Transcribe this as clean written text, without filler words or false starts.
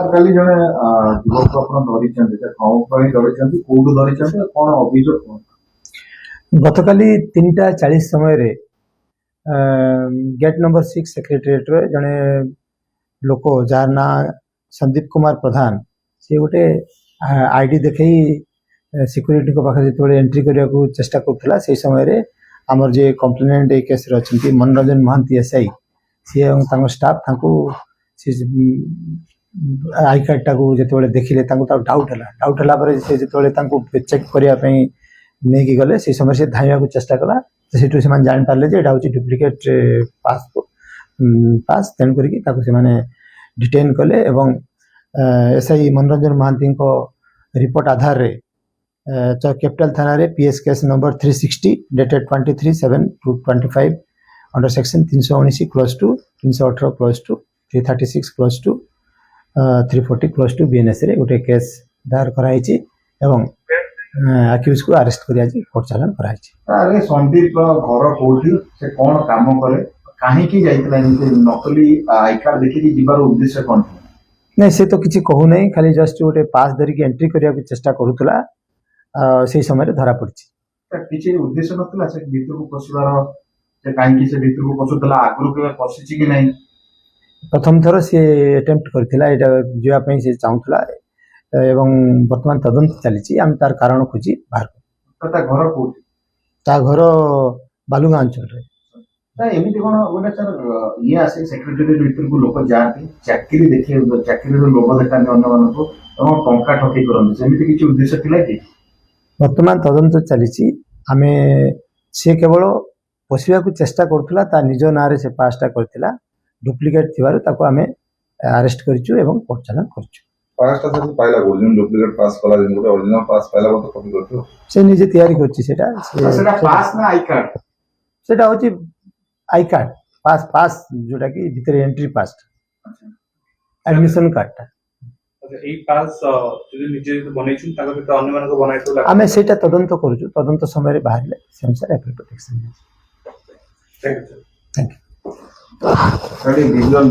ଗତକାଲି ଜଣେ ଯୁବକ ଆପଣ ଧରିଛନ୍ତି କଣ ପାଇଁ ଧରିଛନ୍ତି କୋଉଠୁ ଧରିଛନ୍ତି କଣ ଅଭିଯୋଗ କଣ? ଗତକାଲି 3:40 ସମୟରେ गेट नंबर 6 सेक्रेटेरिएट रे जड़े लोक जार ना संदीप कुमार प्रधान सी गोटे आईडी देखे सिक्यूरीटी पाखे जो एंट्री करने को चेष्टा करुला से समय आमर जे कंप्लेनेंट ए केस अच्छा मनोरंजन महांती एसआई सी स्टाफ आई कार्ड टाक जो देखिले डाउट है से चेक करने नहीं गले से समय से धाइबा चेष्टा कला से जान पारे जे डुप्लिकेट पास तेणुक डिटेन कले एवं एसआई मनोरंजन महांती रिपोर्ट आधार रे कैपिटल थाना रे PS case number 360 dated 23/7/25 under section 319 close 2 318 close 2 336 close 2 340 close 2 BNS रे गोटे केस दायर कराई एवं अक्यूज को अरेस्ट करिया कोर्ट चालान कराई अरे संदीप घर कोठी से कोन काम करे काहे की जाइतला नकली आई कार्ड देखि जिबार उद्देश्य कोन? नहीं से तो किसी कहू नहीं खाली जस्ट गोटे पास धरिक एंट्री करिया चेष्टा करूला से समय धरा पड़ी किसी उद्देश्य नथला से भीतर को पसुदार से काहे की से भीतर को पसुतला आगुरु के पसिची कि नहीं? प्रथम थर से अटेम्प्ट करथिला एटा जिया पई से चाहुतला एवं वर्तमान तदंत चली आम तार कारण खोजी बाहर घर कोठी ता घर बालुगां अंचल रे एमती कौन गोटे सर ये आसे सेक्रेटेरिएट भीतर को लोक जाती चाकरी देखिए चाकरी लोभ देखा अन्य मानक टंका ठकी करते सेमती किसी उद्देश्य थिला कि? वर्तमान तदंत चली आमे से केवल पशिया को चेष्टा करुला ता निज ना रे से पासटा करथिला डुप्लिकेट थिबारु ताको आमे अरेस्ट करछु एवं कोर्ट चालान करछु। पासटा से पाइला ओरिजिनल डुप्लिकेट पास कला दिन गोटे ओरिजिनल पास पाइला तो कॉपी करछु से निजे तैयारी करछि सेटा पास ना आई कार्ड सेटा होछि आई कार्ड पास पास जोटा कि भीतर एंट्री पास एडमिशन कार्ड এই পাস যদি নিজে বনাইছুন তাকে তো অন্য মানক বনাইতো আমি সেটা তদন্ত করছু তদন্ত সময়ে বাহিরলে sensor apply protection thank you visual